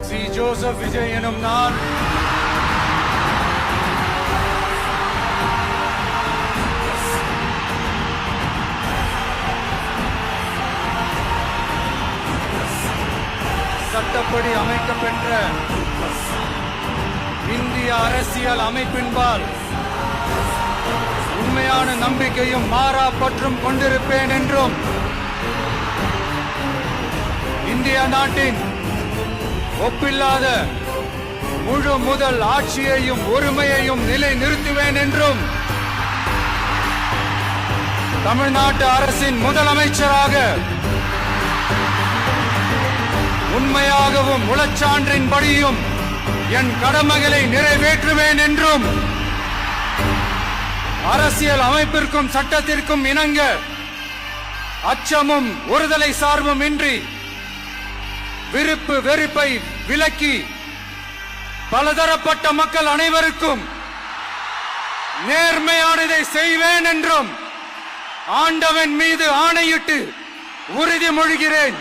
C. Joseph Vijay எனும் நான் சட்டப்படி அமைக்கப்பெற்ற இந்திய அரசியல் அமைப்பின்பால் உண்மையான நம்பிக்கையும் மாறா பற்றும் கொண்டிருப்பேன் என்றும் இந்திய நாட்டின் ஒப்பில்லாத முழு முதல் ஆட்சியையும் உரிமையையும் நிலை நிறுத்துவேன் என்றும் தமிழ்நாட்டு அரசின் முதலமைச்சராக உண்மையாகவும் உளச்சான்றின்படியும் என் கடமைகளை நிறைவேற்றுவேன் என்றும் அரசியல் அமைப்பிற்கும் சட்டத்திற்கும் இணங்க அச்சமும் ஒருதலை சார்பும் இன்றி விருப்பு வெறுப்பை விலக்கி பலதரப்பட்ட மக்கள் அனைவருக்கும் நேர்மையானதை செய்வேன் என்றும் ஆண்டவன் மீது ஆணையிட்டு உறுதிமொழிகிறேன்.